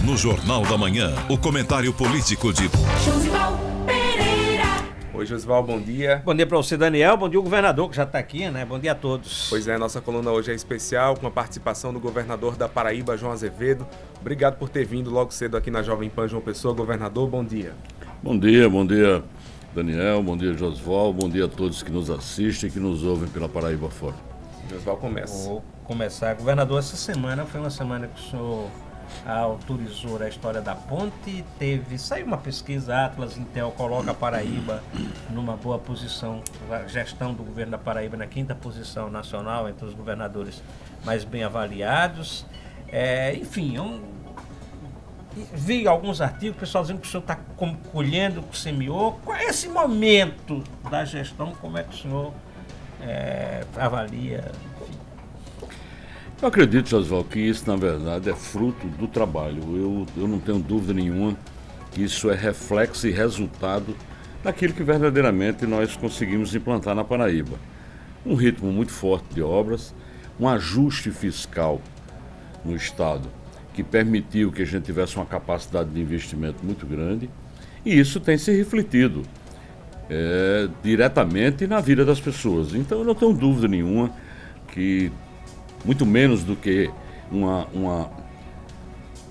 No Jornal da Manhã, o comentário político de Josival Pereira. Oi, Josival, bom dia. Bom dia para você, Daniel. Bom dia, o governador, que já está aqui, né? Bom dia a todos. Pois é, nossa coluna hoje é especial, com a participação do governador da Paraíba, João Azevedo. Obrigado por ter vindo logo cedo aqui na Jovem Pan João Pessoa. Governador, bom dia. Bom dia, Daniel, bom dia, Josival, bom dia a todos que nos assistem e que nos ouvem pela Paraíba fora. Josival, começa. Vou começar. Governador, essa semana foi uma semana que o senhor autorizou a história da ponte. Saiu uma pesquisa, Atlas Intel coloca a Paraíba numa boa posição, a gestão do governo da Paraíba na 5ª posição nacional entre os governadores mais bem avaliados. Vi alguns artigos, o pessoal dizendo que o senhor está colhendo o que semeou. Qual é esse momento da gestão? Como é que o senhor avalia? Enfim. Eu acredito, Josival, que isso, na verdade, é fruto do trabalho. Eu não tenho dúvida nenhuma que isso é reflexo e resultado daquilo que verdadeiramente nós conseguimos implantar na Paraíba. Um ritmo muito forte de obras, um ajuste fiscal no Estado que permitiu que a gente tivesse uma capacidade de investimento muito grande, e isso tem se refletido diretamente na vida das pessoas. Então eu não tenho dúvida nenhuma que, muito menos do que uma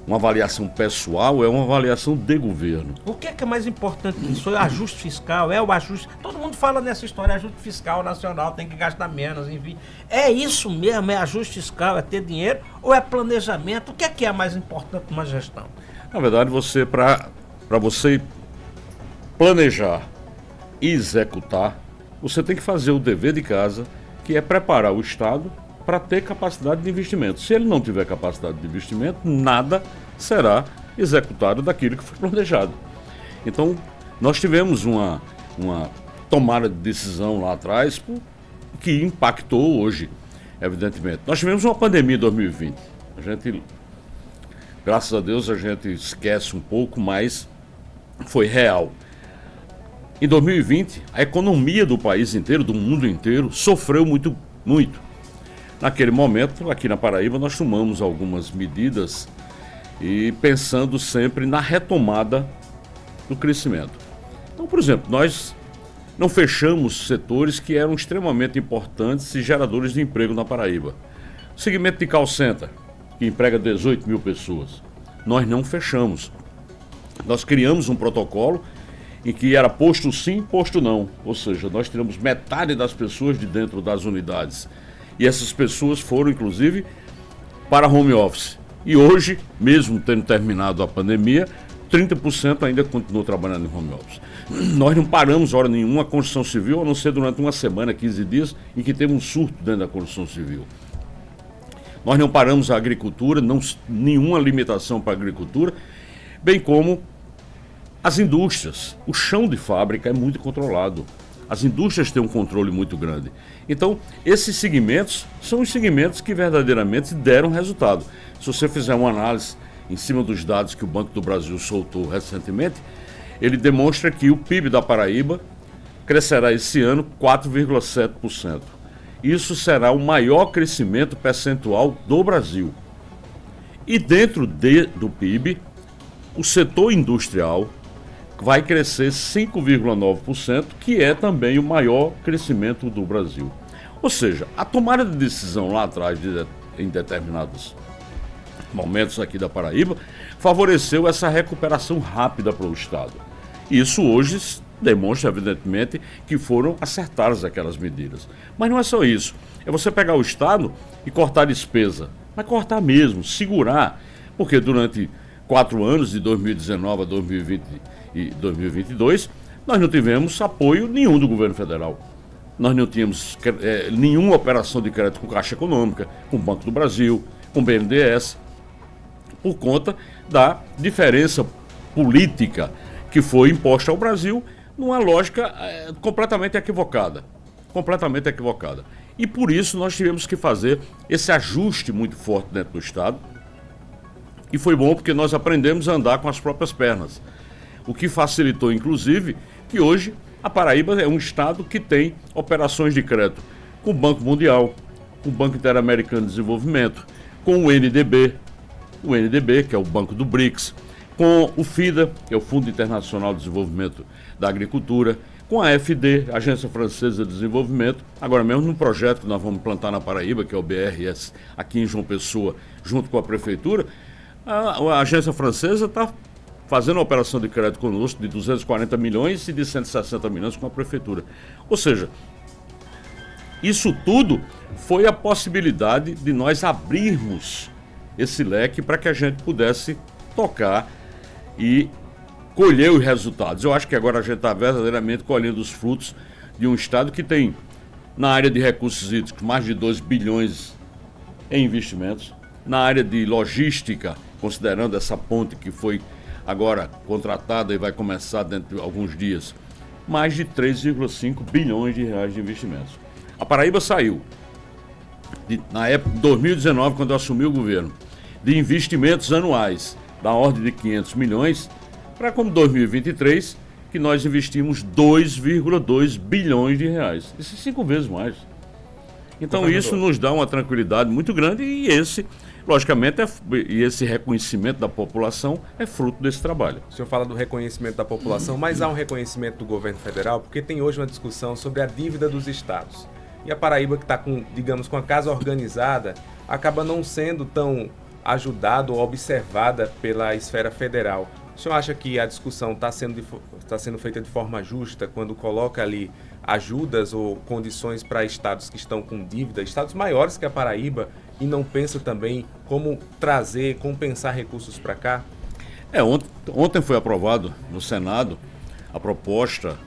avaliação pessoal, é uma avaliação de governo. O que é mais importante nisso? O ajuste fiscal, o ajuste... Todo mundo fala nessa história, ajuste fiscal nacional, tem que gastar menos, enfim. É isso mesmo? É ajuste fiscal, é ter dinheiro ou é planejamento? O que é mais importante numa gestão? Na verdade, para você planejar e executar, você tem que fazer o dever de casa, que é preparar o Estado para ter capacidade de investimento. Se ele não tiver capacidade de investimento, nada será executado daquilo que foi planejado. Então, nós tivemos uma tomada de decisão lá atrás que impactou hoje, evidentemente. Nós tivemos uma pandemia em 2020. Graças a Deus, a gente esquece um pouco, mas foi real. Em 2020, a economia do país inteiro, do mundo inteiro, sofreu muito, muito. Naquele momento, aqui na Paraíba, nós tomamos algumas medidas e pensando sempre na retomada do crescimento. Então, por exemplo, nós não fechamos setores que eram extremamente importantes e geradores de emprego na Paraíba. O segmento de call center, que emprega 18 mil pessoas, nós não fechamos. Nós criamos um protocolo em que era posto sim, posto não. Ou seja, nós tiramos metade das pessoas de dentro das unidades. E essas pessoas foram, inclusive, para home office. E hoje, mesmo tendo terminado a pandemia, 30% ainda continuam trabalhando em home office. Nós não paramos hora nenhuma a construção civil, a não ser durante uma semana, 15 dias, em que teve um surto dentro da construção civil. Nós não paramos a agricultura, nenhuma limitação para a agricultura, bem como as indústrias. O chão de fábrica é muito controlado. As indústrias têm um controle muito grande. Então, esses segmentos são os segmentos que verdadeiramente deram resultado. Se você fizer uma análise em cima dos dados que o Banco do Brasil soltou recentemente, ele demonstra que o PIB da Paraíba crescerá esse ano 4,7%. Isso será o maior crescimento percentual do Brasil. E dentro do PIB, o setor industrial vai crescer 5,9%, que é também o maior crescimento do Brasil. Ou seja, a tomada de decisão lá atrás, em determinados momentos aqui da Paraíba, favoreceu essa recuperação rápida para o Estado. Isso hoje demonstra, evidentemente, que foram acertadas aquelas medidas. Mas não é só isso. É você pegar o Estado e cortar a despesa. Mas cortar mesmo, segurar. Porque durante 4 anos, de 2019 a 2020 e 2022, nós não tivemos apoio nenhum do governo federal. Nós não tínhamos nenhuma operação de crédito com Caixa Econômica, com o Banco do Brasil, com o BNDES, por conta da diferença política que foi imposta ao Brasil numa lógica completamente equivocada. Completamente equivocada. E por isso nós tivemos que fazer esse ajuste muito forte dentro do Estado. E foi bom porque nós aprendemos a andar com as próprias pernas. O que facilitou, inclusive, que hoje a Paraíba é um estado que tem operações de crédito com o Banco Mundial, com o Banco Interamericano de Desenvolvimento, com o NDB. o NDB, que é o Banco do BRICS, com o FIDA, que é o Fundo Internacional de Desenvolvimento da Agricultura, com a AFD, Agência Francesa de Desenvolvimento, agora mesmo num projeto que nós vamos implantar na Paraíba, que é o BRS, aqui em João Pessoa, junto com a Prefeitura. A agência francesa está fazendo uma operação de crédito conosco de 240 milhões e de 160 milhões com a Prefeitura. Ou seja, isso tudo foi a possibilidade de nós abrirmos esse leque para que a gente pudesse tocar e colher os resultados. Eu acho que agora a gente está verdadeiramente colhendo os frutos de um Estado que tem, na área de recursos hídricos, mais de 2 bilhões em investimentos, na área de logística, considerando essa ponte que foi agora contratada e vai começar dentro de alguns dias, mais de 3,5 bilhões de reais de investimentos. A Paraíba saiu, na época de 2019, quando eu assumi o governo, de investimentos anuais da ordem de 500 milhões, para como 2023, que nós investimos 2,2 bilhões de reais. Isso é 5 vezes mais. Então isso nos dá uma tranquilidade muito grande e esse, logicamente, e esse reconhecimento da população é fruto desse trabalho. O senhor fala do reconhecimento da população, mas há um reconhecimento do governo federal, porque tem hoje uma discussão sobre a dívida dos estados. E a Paraíba, que está com, digamos, com a casa organizada, acaba não sendo tão ajudada ou observada pela esfera federal. O senhor acha que a discussão está sendo feita de forma justa quando coloca ali ajudas ou condições para estados que estão com dívida, estados maiores que a Paraíba, e não pensa também como trazer, compensar recursos para cá? Ontem foi aprovado no Senado a proposta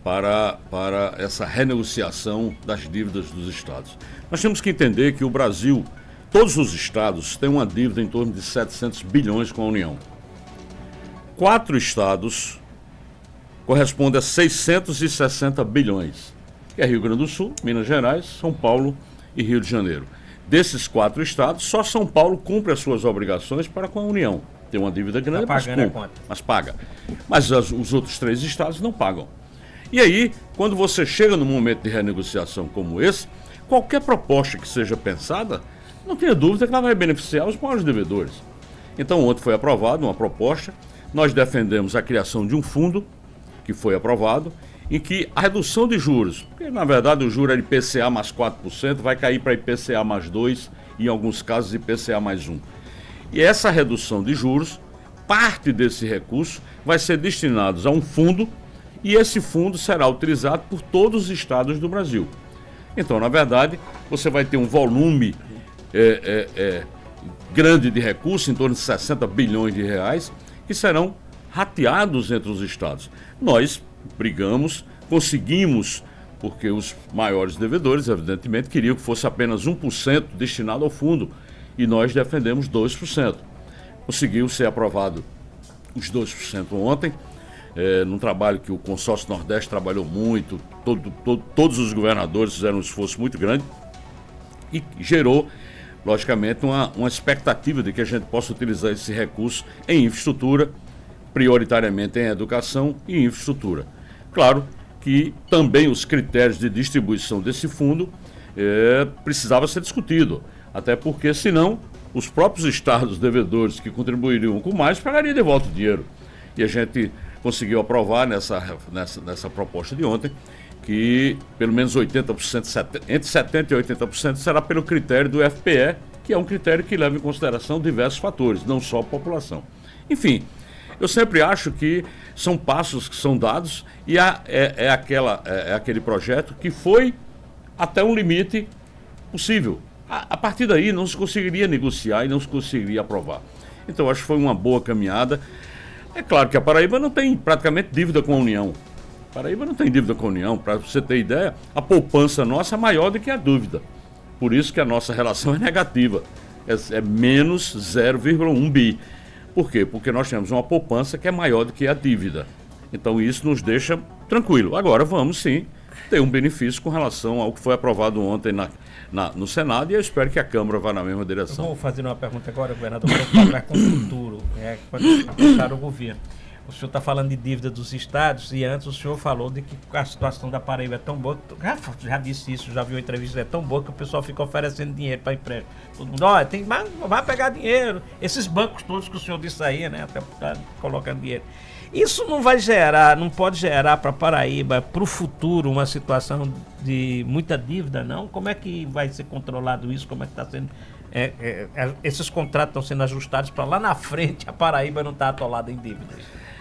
para essa renegociação das dívidas dos estados. Nós temos que entender que o Brasil, todos os estados têm uma dívida em torno de 700 bilhões com a União. 4 estados correspondem a 660 bilhões, que é Rio Grande do Sul, Minas Gerais, São Paulo e Rio de Janeiro. Desses 4 estados, só São Paulo cumpre as suas obrigações para com a União. Tem uma dívida grande, mas paga. Mas os outros 3 estados não pagam. E aí, quando você chega num momento de renegociação como esse, qualquer proposta que seja pensada, não tenha dúvida que ela vai beneficiar os maiores devedores. Então, ontem foi aprovada uma proposta, nós defendemos a criação de um fundo, que foi aprovado, em que a redução de juros, porque na verdade o juro é IPCA mais 4%, vai cair para IPCA mais 2%, e em alguns casos IPCA mais 1%. E essa redução de juros, parte desse recurso vai ser destinado a um fundo, e esse fundo será utilizado por todos os estados do Brasil. Então, na verdade, você vai ter um volume grande de recursos, em torno de 60 bilhões de reais, que serão rateados entre os estados. Nós brigamos, conseguimos, porque os maiores devedores, evidentemente, queriam que fosse apenas 1% destinado ao fundo, e nós defendemos 2%. Conseguiu ser aprovado os 2% ontem, num trabalho que o Consórcio Nordeste trabalhou muito, todos os governadores fizeram um esforço muito grande e gerou, logicamente, uma expectativa de que a gente possa utilizar esse recurso em infraestrutura, prioritariamente em educação e infraestrutura. Claro que também os critérios de distribuição desse fundo precisava ser discutido, até porque senão os próprios estados devedores que contribuiriam com mais pagariam de volta o dinheiro. E a gente conseguiu aprovar nessa proposta de ontem que pelo menos 80%, entre 70% e 80% será pelo critério do FPE, que é um critério que leva em consideração diversos fatores, não só a população. Enfim, eu sempre acho que são passos que são dados e é aquele projeto que foi até um limite possível. A partir daí não se conseguiria negociar e não se conseguiria aprovar. Então acho que foi uma boa caminhada. É claro que a Paraíba não tem praticamente dívida com a União. A Paraíba não tem dívida com a União. Para você ter ideia, a poupança nossa é maior do que a dívida. Por isso que a nossa relação é negativa. É menos 0,1 bi. Por quê? Porque nós temos uma poupança que é maior do que a dívida. Então isso nos deixa tranquilo. Agora vamos sim ter um benefício com relação ao que foi aprovado ontem no Senado, e eu espero que a Câmara vá na mesma direção. Vou fazer uma pergunta agora, governador, para o futuro, para apostar o governo. O senhor está falando de dívida dos estados e antes o senhor falou de que a situação da Paraíba é tão boa, já disse isso, já viu a entrevista, é tão boa que o pessoal fica oferecendo dinheiro para empréstimo. Todo mundo, olha, vai pegar dinheiro. Esses bancos todos que o senhor disse aí, né, até colocando dinheiro. Isso não vai gerar, não pode gerar para Paraíba, para o futuro, uma situação de muita dívida, não? Como é que vai ser controlado isso? Como é que está sendo... esses contratos estão sendo ajustados para lá na frente a Paraíba não estar atolada em dívidas?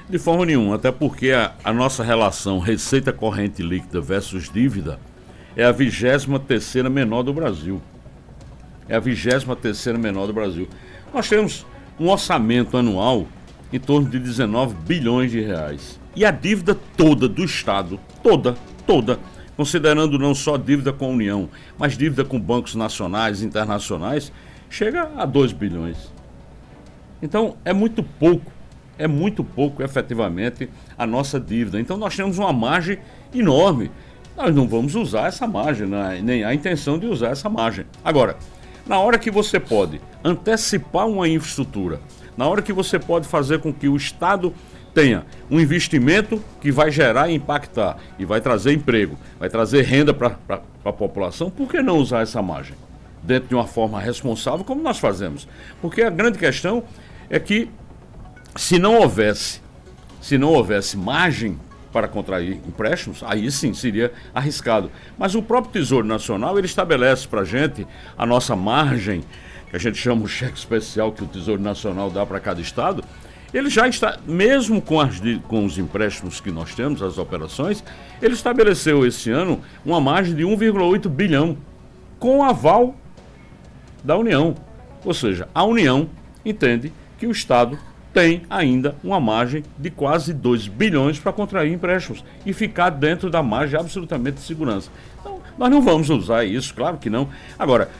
De forma nenhuma, até porque a nossa relação receita corrente líquida versus dívida é a 23ª menor do Brasil. É a 23ª menor do Brasil. Nós temos um orçamento anual em torno de 19 bilhões de reais. E a dívida toda do Estado, toda, considerando não só dívida com a União, mas dívida com bancos nacionais e internacionais, chega a 2 bilhões. Então, é muito pouco efetivamente a nossa dívida. Então nós temos uma margem enorme. Nós não vamos usar essa margem, nem há intenção de usar essa margem. Agora, na hora que você pode antecipar uma infraestrutura, na hora que você pode fazer com que o Estado tenha um investimento que vai gerar e impactar, e vai trazer emprego, vai trazer renda para a população, por que não usar essa margem? Dentro de uma forma responsável, como nós fazemos. Porque a grande questão é que se não houvesse margem para contrair empréstimos, aí sim seria arriscado. Mas o próprio Tesouro Nacional, ele estabelece para a gente a nossa margem, que a gente chama o cheque especial que o Tesouro Nacional dá para cada estado. Ele já está, mesmo com os empréstimos que nós temos, as operações, ele estabeleceu esse ano uma margem de 1,8 bilhão, com aval da União. Ou seja, a União entende que o Estado tem ainda uma margem de quase 2 bilhões para contrair empréstimos e ficar dentro da margem absolutamente de segurança. Então, nós não vamos usar isso, claro que não. Agora,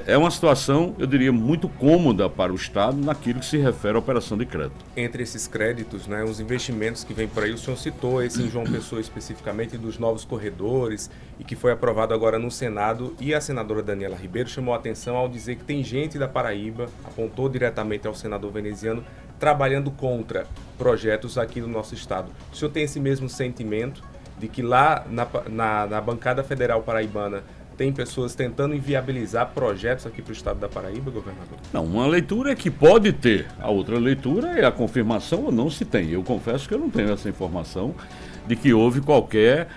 é uma situação, eu diria, muito cômoda para o Estado naquilo que se refere à operação de crédito. Entre esses créditos, né, os investimentos que vêm por aí, o senhor citou esse em João Pessoa especificamente, dos novos corredores, e que foi aprovado agora no Senado, e a senadora Daniela Ribeiro chamou a atenção ao dizer que tem gente da Paraíba, apontou diretamente ao senador veneziano, trabalhando contra projetos aqui no nosso estado. O senhor tem esse mesmo sentimento de que lá na bancada federal paraibana tem pessoas tentando inviabilizar projetos aqui para o estado da Paraíba, governador? Não, uma leitura é que pode ter, a outra leitura é a confirmação ou não se tem. Eu confesso que eu não tenho essa informação de que houve qualquer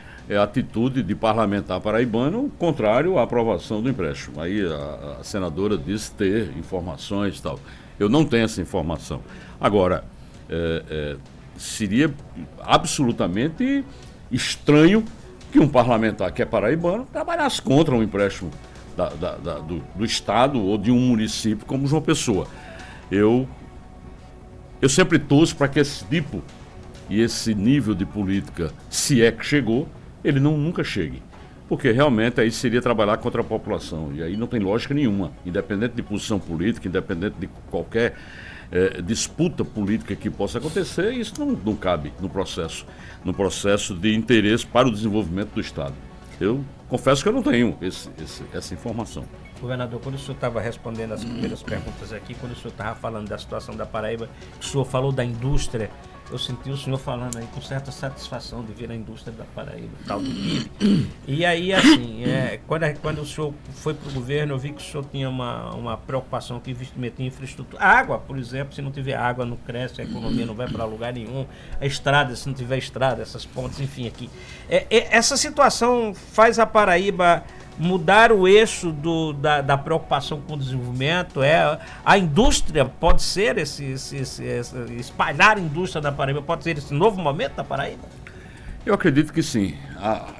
atitude de parlamentar paraibano contrário à aprovação do empréstimo. Aí a senadora disse ter informações e tal. Eu não tenho essa informação. Agora, seria absolutamente estranho que um parlamentar que é paraibano trabalhasse contra um empréstimo do Estado ou de um município como João Pessoa. Eu sempre torço para que esse tipo e esse nível de política, se é que chegou, ele nunca chegue. Porque realmente aí seria trabalhar contra a população. E aí não tem lógica nenhuma. Independente de posição política, independente de qualquer disputa política que possa acontecer, isso não cabe no processo de interesse para o desenvolvimento do Estado. Eu confesso que eu não tenho essa informação. Governador, quando o senhor estava respondendo as primeiras perguntas aqui, quando o senhor estava falando da situação da Paraíba, o senhor falou da indústria, eu senti o senhor falando aí com certa satisfação de ver a indústria da Paraíba, tal do PIB. E aí, assim, quando o senhor foi para o governo, eu vi que o senhor tinha uma preocupação com investimento em infraestrutura. Água, por exemplo, se não tiver água não cresce, a economia não vai para lugar nenhum. A estrada, se não tiver estrada, essas pontes, enfim, aqui. Essa situação faz a Paraíba mudar o eixo da preocupação com o desenvolvimento. A indústria pode ser espalhar a indústria da Paraíba, pode ser esse novo momento da Paraíba? Eu acredito que sim,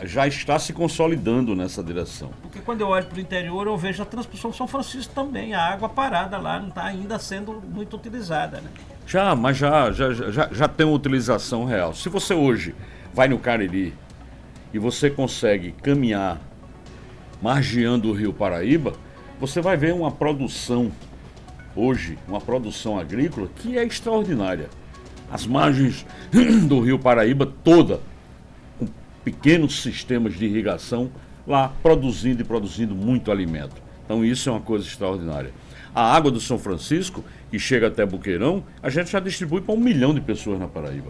já está se consolidando nessa direção. Porque quando eu olho para o interior, eu vejo a transposição de São Francisco também, a água parada lá não está ainda sendo muito utilizada, né? Mas já tem uma utilização real. Se você hoje vai no Cariri e você consegue caminhar margeando o rio Paraíba, você vai ver uma produção, hoje, uma produção agrícola que é extraordinária. As margens do rio Paraíba toda, com pequenos sistemas de irrigação, lá produzindo muito alimento. Então isso é uma coisa extraordinária. A água do São Francisco, que chega até Boqueirão, a gente já distribui para 1 milhão de pessoas na Paraíba.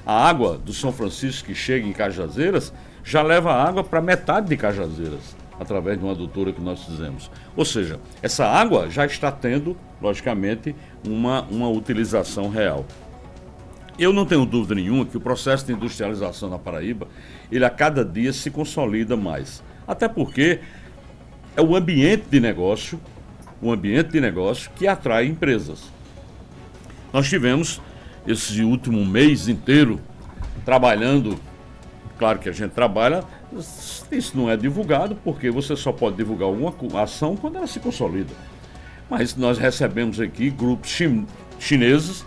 A água do São Francisco, que chega em Cajazeiras, já leva água para metade de Cajazeiras, através de uma adutora que nós fizemos. Ou seja, essa água já está tendo, logicamente, uma utilização real. Eu não tenho dúvida nenhuma que o processo de industrialização na Paraíba, ele a cada dia se consolida mais. Até porque é o ambiente de negócio que atrai empresas. Nós tivemos esse último mês inteiro trabalhando, claro que a gente trabalha, isso não é divulgado, porque você só pode divulgar alguma ação quando ela se consolida. Mas nós recebemos aqui grupos chineses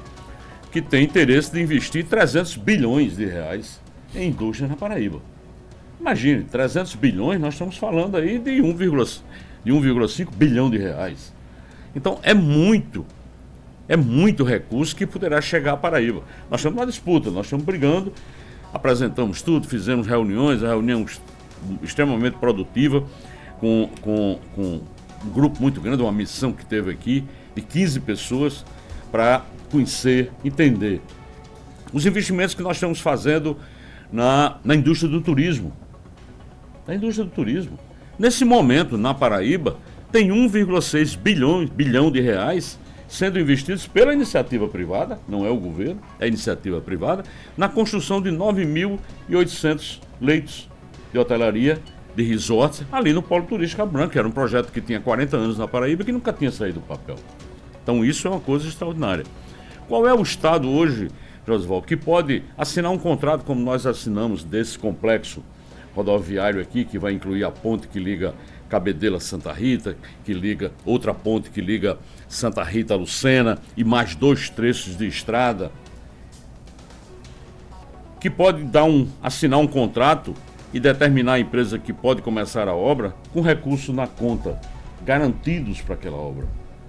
que têm interesse de investir 300 bilhões de reais em indústria na Paraíba. Imagine, 300 bilhões, nós estamos falando aí de 1,5 bilhão de reais. Então é muito recurso que poderá chegar à Paraíba. Nós estamos na disputa, nós estamos brigando, apresentamos tudo, fizemos reuniões, a reunião extremamente produtiva, com um grupo muito grande, uma missão que teve aqui, de 15 pessoas, para conhecer, entender os investimentos que nós estamos fazendo na indústria do turismo. Nesse momento, na Paraíba, tem 1,6 bilhão de reais sendo investidos pela iniciativa privada, não é o governo, é a iniciativa privada, na construção de 9.800 leitos de hotelaria, de resorts, ali no Polo Turístico Branco, que era um projeto que tinha 40 anos na Paraíba e que nunca tinha saído do papel. Então isso é uma coisa extraordinária. Qual é o estado hoje, Josival, que pode assinar um contrato como nós assinamos desse complexo rodoviário aqui, que vai incluir a ponte que liga Cabedelo a Santa Rita, que liga outra ponte que liga Santa Rita a Lucena e mais 2 trechos de estrada, que pode assinar um contrato e determinar a empresa que pode começar a obra com recursos na conta, garantidos para aquela obra.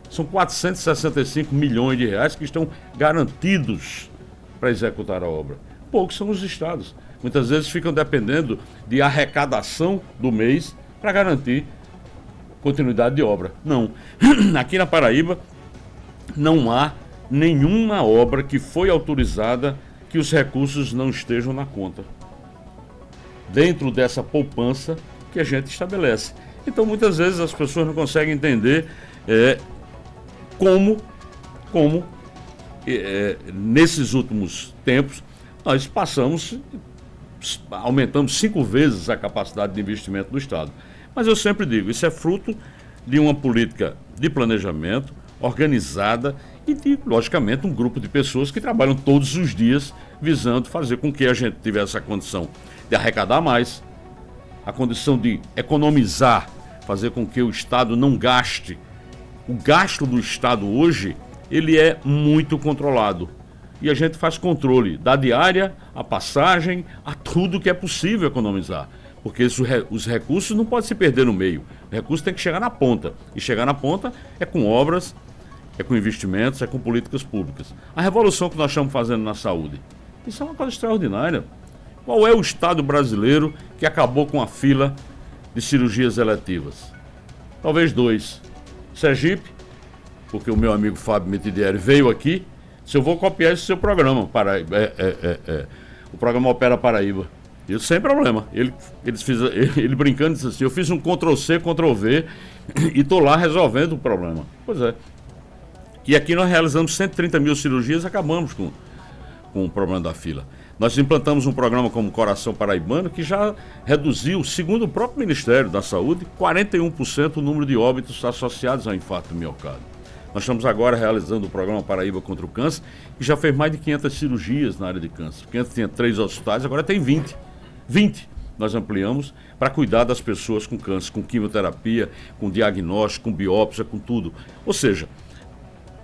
São 465 milhões de reais que estão garantidos para executar a obra. Poucos são os estados. Muitas vezes ficam dependendo de arrecadação do mês para garantir continuidade de obra. Não. Aqui na Paraíba não há nenhuma obra que foi autorizada que os recursos não estejam na conta, dentro dessa poupança que a gente estabelece. Então muitas vezes as pessoas não conseguem entender como nesses últimos tempos nós aumentamos 5 vezes a capacidade de investimento do Estado. Mas eu sempre digo, isso é fruto de uma política de planejamento organizada e de, logicamente, um grupo de pessoas que trabalham todos os dias visando fazer com que a gente tivesse a condição de arrecadar mais, a condição de economizar, fazer com que o Estado não gaste. O gasto do Estado hoje, ele é muito controlado. E a gente faz controle da diária, a passagem, a tudo que é possível economizar. Porque os recursos não podem se perder no meio. O recurso tem que chegar na ponta. E chegar na ponta é com obras, é com investimentos, é com políticas públicas. A revolução que nós estamos fazendo na saúde, isso é uma coisa extraordinária. Qual é o estado brasileiro que acabou com a fila de cirurgias eletivas? Talvez 2. Sergipe, porque o meu amigo Fábio Mitidieri veio aqui. Se eu vou copiar esse seu programa, o programa Opera Paraíba. Isso sem problema. Ele brincando disse assim, eu fiz um Ctrl+C, Ctrl+V e estou lá resolvendo o problema. Pois é. E aqui nós realizamos 130 mil cirurgias e acabamos com o problema da fila. Nós implantamos um programa como Coração Paraibano que já reduziu, segundo o próprio Ministério da Saúde, 41% o número de óbitos associados ao infarto do miocárdio. Nós estamos agora realizando o programa Paraíba contra o Câncer, que já fez mais de 500 cirurgias na área de câncer. Porque antes tinha 3 hospitais, agora tem 20. 20 nós ampliamos para cuidar das pessoas com câncer, com quimioterapia, com diagnóstico, com biópsia, com tudo. Ou seja,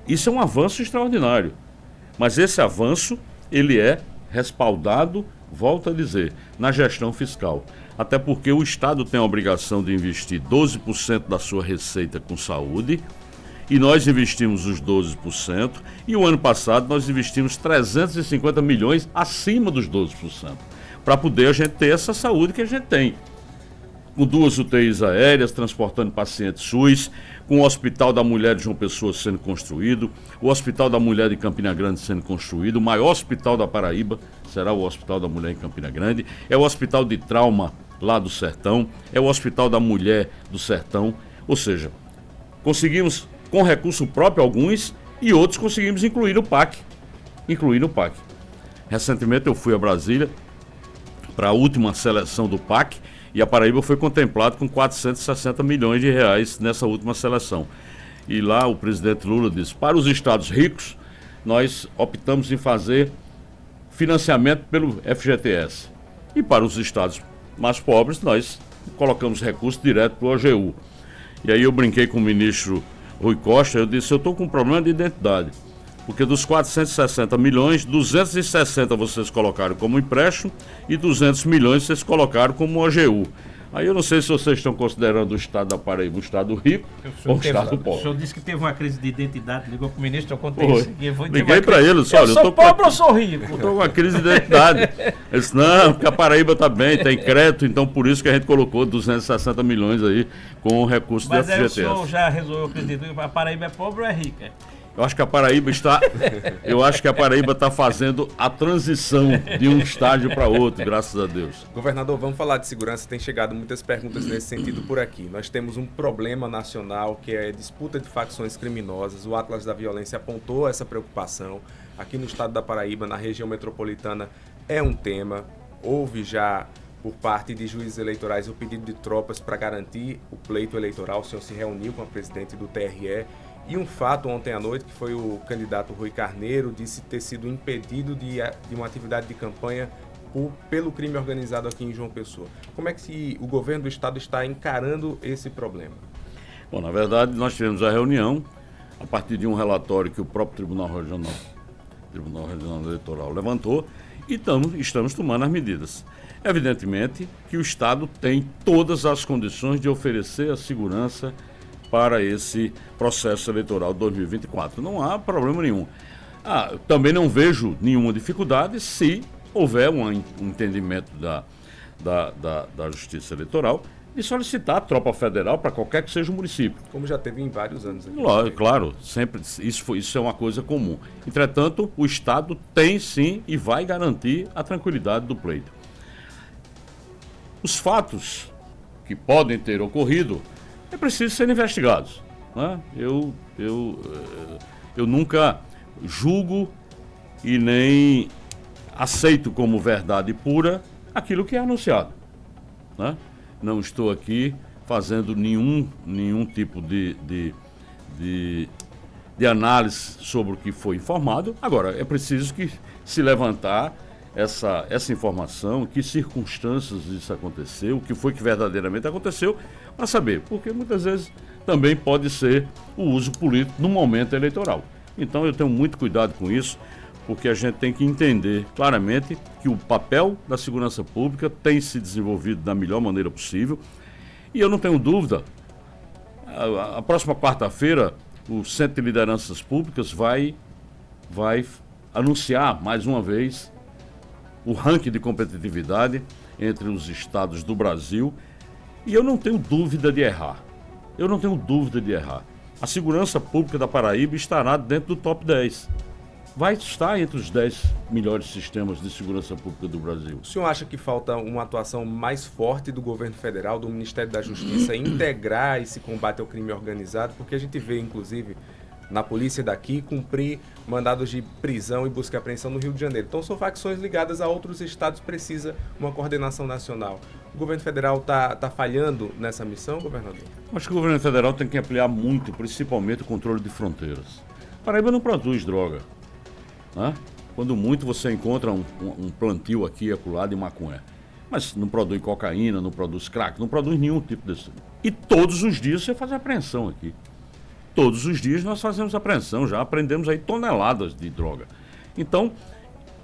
isso é um avanço extraordinário. Mas esse avanço, ele é respaldado, volto a dizer, na gestão fiscal. Até porque o Estado tem a obrigação de investir 12% da sua receita com saúde, e nós investimos os 12%, e o ano passado nós investimos 350 milhões acima dos 12%, para poder a gente ter essa saúde que a gente tem. com 2 UTIs aéreas, transportando pacientes SUS, com o Hospital da Mulher de João Pessoa sendo construído, o Hospital da Mulher de Campina Grande sendo construído, o maior hospital da Paraíba será o Hospital da Mulher em Campina Grande, é o Hospital de Trauma lá do Sertão, é o Hospital da Mulher do Sertão, ou seja, conseguimos com recurso próprio alguns e outros conseguimos incluir no PAC. Recentemente eu fui a Brasília para a última seleção do PAC e a Paraíba foi contemplado com 460 milhões de reais nessa última seleção. E lá o presidente Lula disse, para os estados ricos, nós optamos em fazer financiamento pelo FGTS. E para os estados mais pobres, nós colocamos recurso direto para o OGU. E aí eu brinquei com o ministro Rui Costa, eu disse, eu estou com um problema de identidade. Porque dos 460 milhões, 260 vocês colocaram como empréstimo e 200 milhões vocês colocaram como OGU. Aí eu não sei se vocês estão considerando o estado da Paraíba um estado rico ou um estado pobre. O senhor disse que teve uma crise de identidade, ligou para o ministro, eu contei Oi. isso aqui. Liguei para ele, olha, eu sou pobre ou sou rico? Eu estou com uma crise de identidade. Ele disse, não, porque a Paraíba está bem, tem crédito, então por isso que a gente colocou 260 milhões aí com o recurso do FGTS. Mas aí o senhor já resolveu a crise de identidade, a Paraíba é pobre ou é rica? Eu acho que a Paraíba está fazendo a transição de um estágio para outro, graças a Deus. Governador, vamos falar de segurança. Tem chegado muitas perguntas nesse sentido por aqui. Nós temos um problema nacional que é a disputa de facções criminosas. O Atlas da Violência apontou essa preocupação. Aqui no estado da Paraíba, na região metropolitana, é um tema. Houve já, por parte de juízes eleitorais, o pedido de tropas para garantir o pleito eleitoral. O senhor se reuniu com a presidente do TRE. E um fato ontem à noite, que foi o candidato Rui Carneiro, disse ter sido impedido de uma atividade de campanha pelo crime organizado aqui em João Pessoa. Como é que o governo do estado está encarando esse problema? Bom, na verdade, nós tivemos a reunião a partir de um relatório que o próprio Tribunal Regional Eleitoral levantou e estamos tomando as medidas. Evidentemente que o estado tem todas as condições de oferecer a segurança para esse processo eleitoral 2024. Não há problema nenhum. Também não vejo nenhuma dificuldade se houver um entendimento da Justiça Eleitoral de solicitar a tropa federal para qualquer que seja o município. Como já teve em vários anos. Claro, sempre isso é uma coisa comum. Entretanto, o Estado tem sim e vai garantir a tranquilidade do pleito. Os fatos que podem ter ocorrido é preciso serem investigados, né? Eu nunca julgo e nem aceito como verdade pura aquilo que é anunciado, né? Não estou aqui fazendo nenhum tipo de análise sobre o que foi informado. Agora, é preciso que se levantar essa informação, que circunstâncias isso aconteceu, o que foi que verdadeiramente aconteceu, para saber, porque muitas vezes também pode ser o uso político no momento eleitoral. Então eu tenho muito cuidado com isso, porque a gente tem que entender claramente que o papel da segurança pública tem se desenvolvido da melhor maneira possível, e eu não tenho dúvida, a próxima quarta-feira o Centro de Lideranças Públicas vai anunciar mais uma vez o ranking de competitividade entre os estados do Brasil, e eu não tenho dúvida de errar. A segurança pública da Paraíba estará dentro do top 10. Vai estar entre os 10 melhores sistemas de segurança pública do Brasil. O senhor acha que falta uma atuação mais forte do governo federal, do Ministério da Justiça, integrar esse combate ao crime organizado? Porque a gente vê, inclusive, na polícia daqui, cumprir mandados de prisão e busca e apreensão no Rio de Janeiro. Então são facções ligadas a outros estados, precisa uma coordenação nacional. O governo federal está falhando nessa missão, governador? Acho que o governo federal tem que ampliar muito, principalmente o controle de fronteiras. Paraíba não produz droga, né? Quando muito você encontra um plantio aqui e acolá de maconha. Mas não produz cocaína, não produz crack, não produz nenhum tipo desse. E todos os dias você faz apreensão aqui. Todos os dias nós fazemos apreensão, já aprendemos aí toneladas de droga. Então,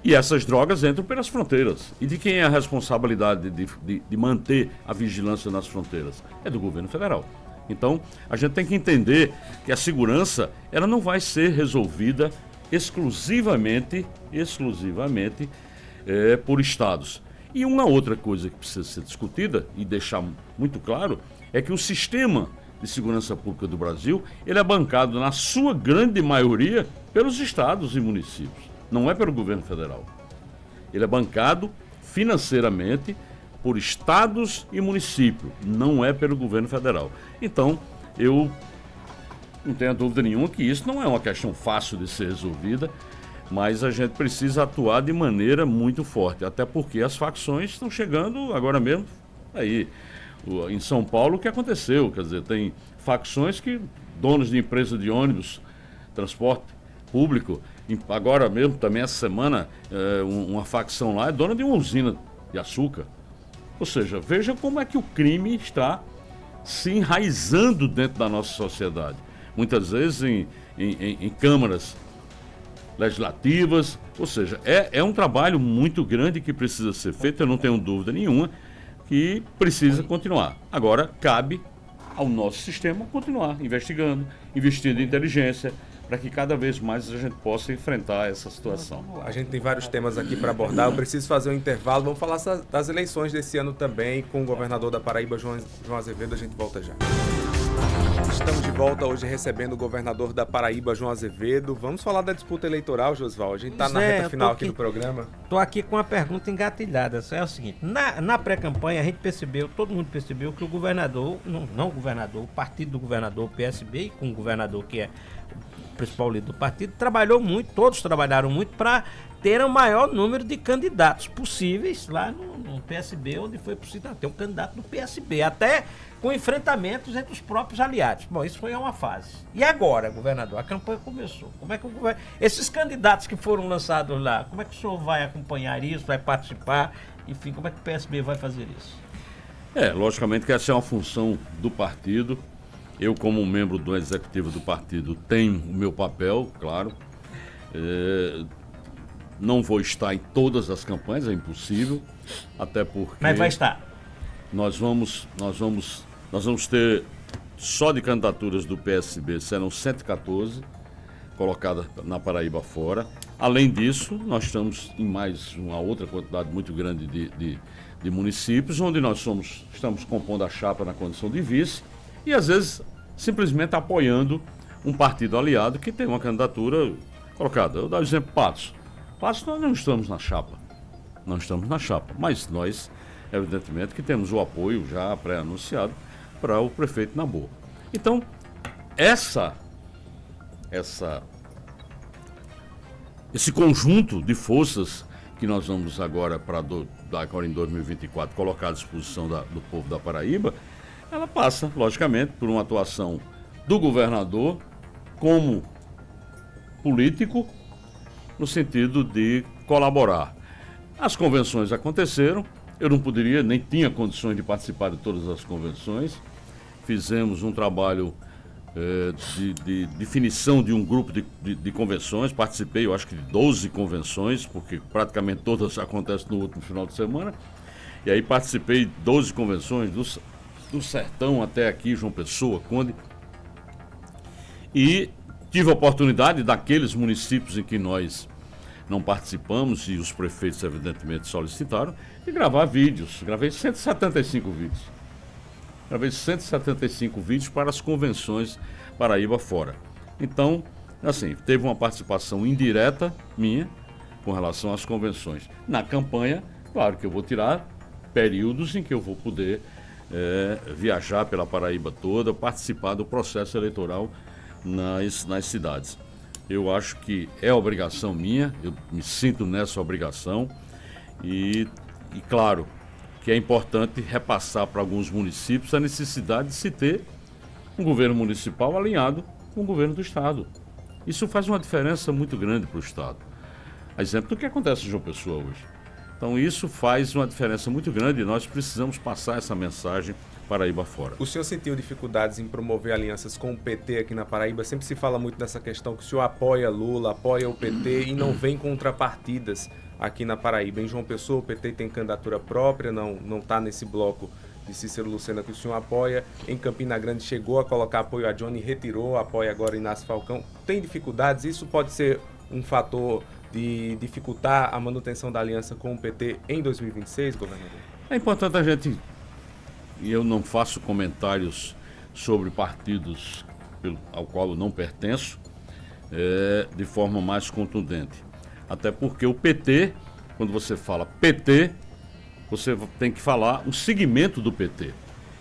e essas drogas entram pelas fronteiras. E de quem é a responsabilidade de manter a vigilância nas fronteiras? É do governo federal. Então, a gente tem que entender que a segurança, ela não vai ser resolvida exclusivamente por estados. E uma outra coisa que precisa ser discutida e deixar muito claro é que o sistema de segurança pública do Brasil, ele é bancado, na sua grande maioria, pelos estados e municípios, não é pelo governo federal. Ele é bancado financeiramente por estados e municípios, não é pelo governo federal. Então, eu não tenho dúvida nenhuma que isso não é uma questão fácil de ser resolvida, mas a gente precisa atuar de maneira muito forte, até porque as facções estão chegando agora mesmo aí. Em São Paulo, o que aconteceu? Quer dizer, tem facções que, donos de empresas de ônibus, transporte público, agora mesmo, também essa semana, uma facção lá é dona de uma usina de açúcar. Ou seja, veja como é que o crime está se enraizando dentro da nossa sociedade. Muitas vezes em câmaras legislativas, ou seja, é um trabalho muito grande que precisa ser feito, eu não tenho dúvida nenhuma, que precisa continuar. Agora, cabe ao nosso sistema continuar investigando, investindo em inteligência, para que cada vez mais a gente possa enfrentar essa situação. A gente tem vários temas aqui para abordar, eu preciso fazer um intervalo, vamos falar das eleições desse ano também, com o governador da Paraíba, João Azevedo, a gente volta já. Estamos de volta hoje recebendo o governador da Paraíba, João Azevedo. Vamos falar da disputa eleitoral, Josval. A gente está na reta final aqui do programa. Estou aqui com uma pergunta engatilhada. É o seguinte, na pré-campanha a gente percebeu, todo mundo percebeu que o governador, não o governador, o partido do governador, o PSB, e com o governador que é o principal líder do partido, trabalhou muito, todos trabalharam muito para ter o maior número de candidatos possíveis lá no PSB, onde foi possível ter um candidato do PSB, até com enfrentamentos entre os próprios aliados. Bom, isso foi uma fase. E agora, governador, a campanha começou. Como é que esses candidatos que foram lançados lá, como é que o senhor vai acompanhar isso, vai participar? Enfim, como é que o PSB vai fazer isso? Logicamente que essa é uma função do partido. Eu, como membro do executivo do partido, tenho o meu papel, claro. Não vou estar em todas as campanhas, é impossível, até porque... Mas vai estar. Nós vamos ter, só de candidaturas do PSB, serão 114 colocadas na Paraíba fora. Além disso, nós estamos em mais uma outra quantidade muito grande de municípios, onde nós estamos compondo a chapa na condição de vice e, às vezes, simplesmente apoiando um partido aliado que tem uma candidatura colocada. Eu dou o exemplo Patos. Patos, nós não estamos na chapa. Não estamos na chapa, mas nós, evidentemente, que temos o apoio já pré-anunciado para o prefeito Naboa. Então, esse conjunto de forças que nós vamos agora em 2024 colocar à disposição do povo da Paraíba, ela passa, logicamente, por uma atuação do governador como político, no sentido de colaborar. As convenções aconteceram, eu não poderia, nem tinha condições de participar de todas as convenções. Fizemos um trabalho de definição de um grupo de convenções, participei, eu acho que de 12 convenções, porque praticamente todas acontecem no último final de semana, e aí participei de 12 convenções, do Sertão até aqui, João Pessoa, Conde, e tive a oportunidade daqueles municípios em que nós não participamos, e os prefeitos evidentemente solicitaram, de gravar vídeos. Gravei 175 vídeos. Gravei 175 vídeos para as convenções Paraíba fora. Então, assim, teve uma participação indireta minha com relação às convenções. Na campanha, claro que eu vou tirar períodos em que eu vou poder viajar pela Paraíba toda, participar do processo eleitoral nas cidades. Eu acho que é obrigação minha, eu me sinto nessa obrigação e claro, que é importante repassar para alguns municípios a necessidade de se ter um governo municipal alinhado com o governo do Estado. Isso faz uma diferença muito grande para o Estado. Exemplo do que acontece em João Pessoa hoje. Então isso faz uma diferença muito grande e nós precisamos passar essa mensagem Paraíba fora. O senhor sentiu dificuldades em promover alianças com o PT aqui na Paraíba? Sempre se fala muito nessa questão que o senhor apoia Lula, apoia o PT e não vem contrapartidas aqui na Paraíba. Em João Pessoa, o PT tem candidatura própria, não está nesse bloco de Cícero Lucena que o senhor apoia. Em Campina Grande chegou a colocar apoio a Johnny, retirou, apoia agora Inácio Falcão. Tem dificuldades? Isso pode ser um fator de dificultar a manutenção da aliança com o PT em 2026, governador? É importante a gente, e eu não faço comentários sobre partidos ao qual eu não pertenço, de forma mais contundente. Até porque o PT, quando você fala PT, você tem que falar um segmento do PT.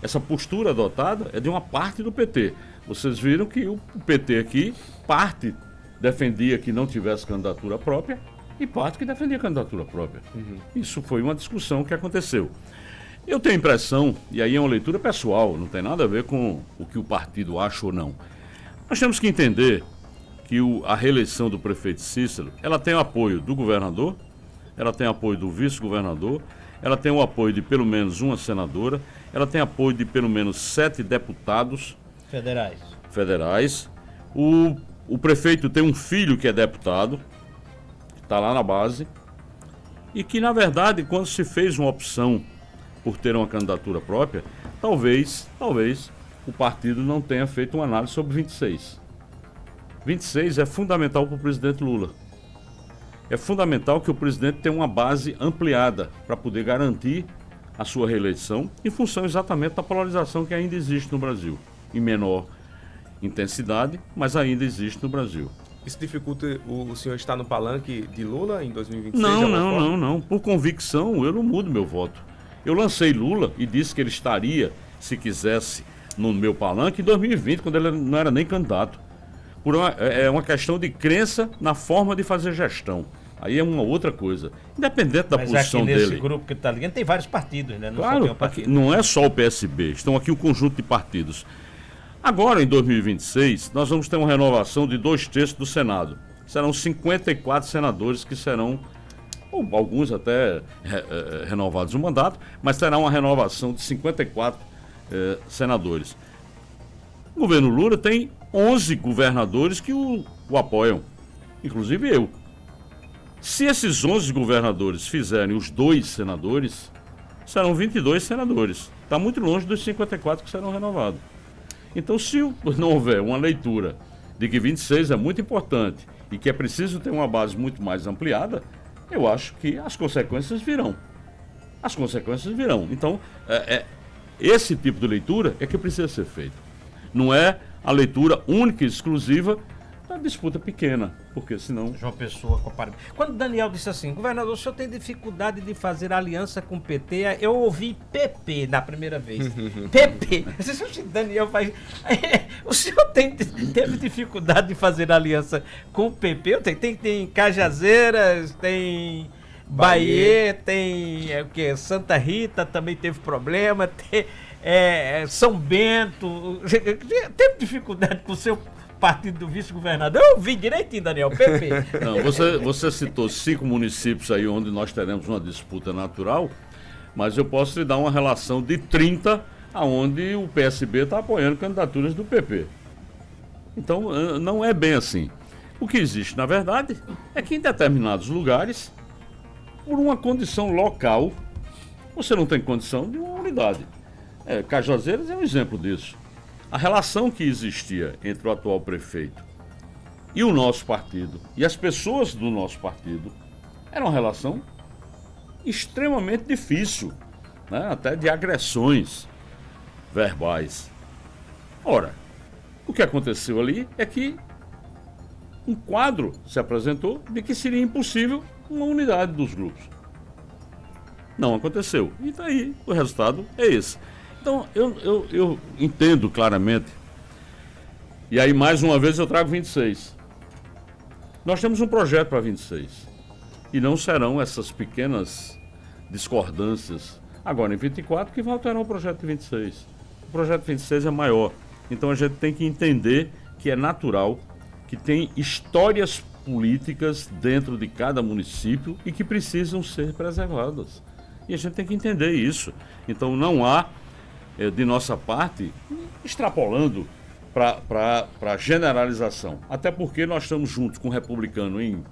Essa postura adotada é de uma parte do PT. Vocês viram que o PT aqui, parte defendia que não tivesse candidatura própria e parte que defendia candidatura própria. Isso foi uma discussão que aconteceu. Eu tenho a impressão, e aí é uma leitura pessoal, não tem nada a ver com o que o partido acha ou não. Nós temos que entender que a reeleição do prefeito Cícero, ela tem o apoio do governador, ela tem apoio do vice-governador, ela tem o apoio de pelo menos uma senadora, ela tem apoio de pelo menos 7 deputados federais. O prefeito tem um filho que é deputado, que está lá na base, e que, na verdade, quando se fez uma opção por ter uma candidatura própria, talvez o partido não tenha feito uma análise sobre 26. 26 é fundamental para o presidente Lula. É fundamental que o presidente tenha uma base ampliada para poder garantir a sua reeleição, em função exatamente da polarização que ainda existe no Brasil, em menor intensidade, mas ainda existe no Brasil. Isso dificulta o senhor estar no palanque de Lula em 2026? Não. Por convicção, eu não mudo meu voto. Eu lancei Lula e disse que ele estaria, se quisesse, no meu palanque em 2020, quando ele não era nem candidato. É uma questão de crença na forma de fazer gestão. Aí é uma outra coisa. Independente da posição dele. Mas nesse grupo que está ligando tem vários partidos, né? Claro, aqui, não é só o PSB, estão aqui um conjunto de partidos. Agora, em 2026, nós vamos ter uma renovação de 2/3 do Senado. Serão 54 senadores que serão, ou alguns até renovados o mandato, mas terá uma renovação de 54 senadores. O governo Lula tem 11 governadores que o apoiam, inclusive eu. Se esses 11 governadores fizerem os 2 senadores, serão 22 senadores. Está muito longe dos 54 que serão renovados. Então, se não houver uma leitura de que 26 é muito importante e que é preciso ter uma base muito mais ampliada, eu acho que as consequências virão. As consequências virão. Então, esse tipo de leitura é que precisa ser feito. Não é a leitura única e exclusiva da disputa pequena, porque senão... João Pessoa com Paraíba. Quando o Daniel disse assim, governador, o senhor tem dificuldade de fazer aliança com o PT, eu ouvi PP na primeira vez. PP. Eu disse, Daniel faz... O senhor teve dificuldade de fazer aliança com o PP? Tem Cajazeiras, tem... Bahia, tem o que? Santa Rita também teve problema, tem São Bento. Teve dificuldade com o seu partido do vice-governador? Eu ouvi direitinho, Daniel, PP. Não, você citou 5 municípios aí onde nós teremos uma disputa natural, mas eu posso lhe dar uma relação de 30 aonde o PSB está apoiando candidaturas do PP. Então, não é bem assim. O que existe, na verdade, é que em determinados lugares, por uma condição local, você não tem condição de uma unidade. Cajazeiras é um exemplo disso. A relação que existia entre o atual prefeito e o nosso partido, e as pessoas do nosso partido, era uma relação extremamente difícil, né? Até de agressões verbais. Ora, o que aconteceu ali é que um quadro se apresentou de que seria impossível uma unidade dos grupos. Não aconteceu. E daí o resultado é esse. Então eu entendo claramente. E aí mais uma vez eu trago 26. Nós temos um projeto para 26. E não serão essas pequenas discordâncias agora em 24 que vão alterar o projeto de 26. O projeto de 26 é maior. Então a gente tem que entender que é natural, que tem histórias políticas dentro de cada município e que precisam ser preservadas. E a gente tem que entender isso. Então não há, de nossa parte, extrapolando para generalização. Até porque nós estamos juntos com o republicano em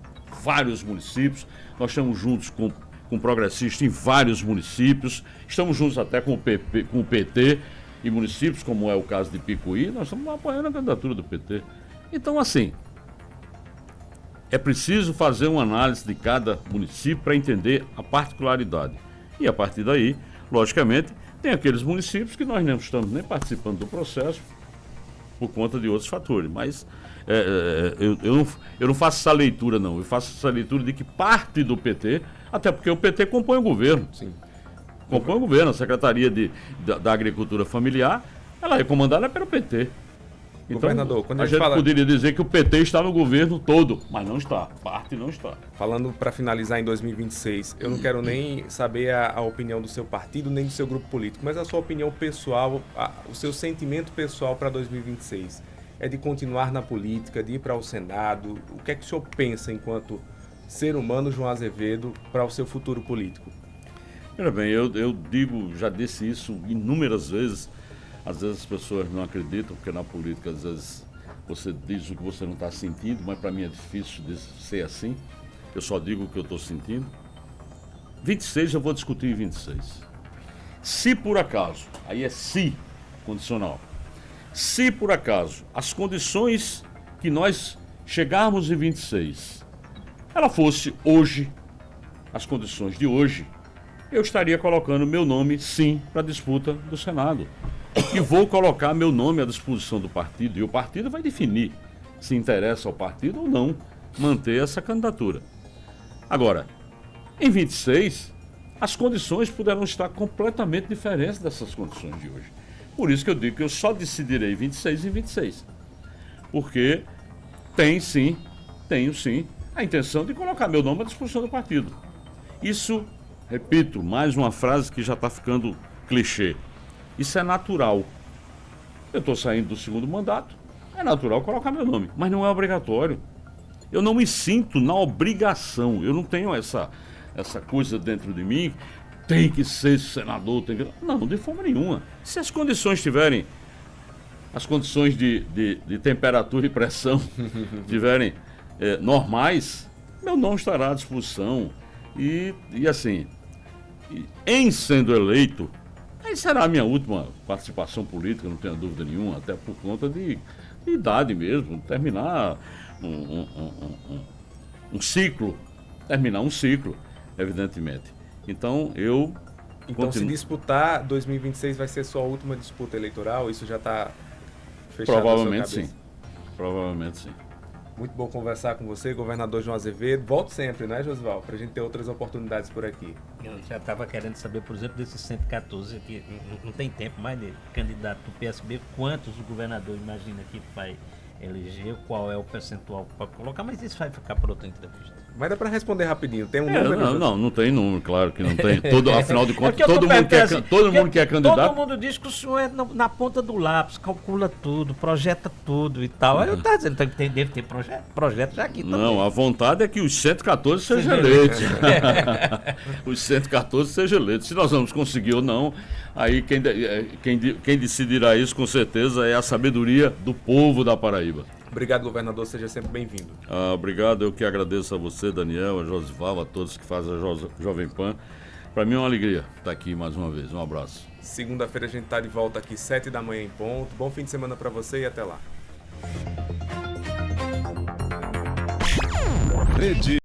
vários municípios, nós estamos juntos com o progressista em vários municípios, estamos juntos até com o PT em municípios, como é o caso de Picuí, nós estamos apoiando a candidatura do PT. Então, assim, é preciso fazer uma análise de cada município para entender a particularidade. E a partir daí, logicamente, tem aqueles municípios que nós não estamos nem participando do processo por conta de outros fatores. Mas eu não faço essa leitura, não. Eu faço essa leitura de que parte do PT, até porque o PT compõe o governo. Sim. Compõe o governo, a Secretaria da Agricultura Familiar, ela é comandada pelo PT. Então, Governador, quando a gente poderia dizer que o PT está no governo todo, mas não está, parte não está. Falando para finalizar em 2026, eu não quero nem saber a opinião do seu partido, nem do seu grupo político, mas a sua opinião pessoal, o seu sentimento pessoal para 2026. É de continuar na política, de ir para o Senado? O que é que o senhor pensa enquanto ser humano, João Azevedo, para o seu futuro político? Veja bem, eu digo, já disse isso inúmeras vezes. Às vezes as pessoas não acreditam, porque na política às vezes você diz o que você não está sentindo, mas para mim é difícil de ser assim. Eu só digo o que eu estou sentindo. 26 eu vou discutir em 26. Se por acaso, aí é se condicional, se por acaso as condições que nós chegarmos em 26, ela fosse hoje, as condições de hoje, eu estaria colocando meu nome, sim, para a disputa do Senado. E vou colocar meu nome à disposição do partido, e o partido vai definir se interessa ao partido ou não manter essa candidatura. Agora, em 26, as condições poderão estar completamente diferentes dessas condições de hoje. Por isso que eu digo que eu só decidirei 26 em 26. Porque tenho sim, a intenção de colocar meu nome à disposição do partido. Isso, repito, mais uma frase que já está ficando clichê. Isso é natural. Eu estou saindo do segundo mandato, é natural colocar meu nome, mas não é obrigatório. Eu não me sinto na obrigação, eu não tenho essa coisa dentro de mim, tem que ser senador, tem que... Não, de forma nenhuma. Se as condições tiverem, as condições de temperatura e pressão tiverem normais, meu nome estará à disposição. E assim, em sendo eleito, aí será a minha última participação política, não tenho dúvida nenhuma, até por conta de idade mesmo, terminar um ciclo, evidentemente. Então, se disputar, 2026 vai ser sua última disputa eleitoral? Isso já está fechado? Provavelmente sim. Provavelmente sim. Muito bom conversar com você, governador João Azevedo. Volte sempre, não é, Josival? Para a gente ter outras oportunidades por aqui. Eu já estava querendo saber, por exemplo, desses 114 aqui, não tem tempo mais de candidato do PSB, quantos o governador imagina que vai eleger, qual é o percentual que pode colocar, mas isso vai ficar por outra entrevista. Mas dá para responder rapidinho, tem um número? Não tem número, claro que não tem. Afinal de contas, todo mundo quer candidato. Todo mundo diz que o senhor é na ponta do lápis, calcula tudo, projeta tudo e tal. Aí eu estava dizendo que deve ter projeto já aqui também. Não, a vontade é que os 114 sejam eleitos. Os 114 sejam eleitos. Se nós vamos conseguir ou não, aí quem decidirá isso com certeza é a sabedoria do povo da Paraíba. Obrigado, governador, seja sempre bem-vindo. Obrigado, eu que agradeço a você, Daniel, a Josival, a todos que fazem a Jovem Pan. Para mim é uma alegria estar aqui mais uma vez. Um abraço. Segunda-feira a gente está de volta aqui, 7 da manhã em ponto. Bom fim de semana para você e até lá.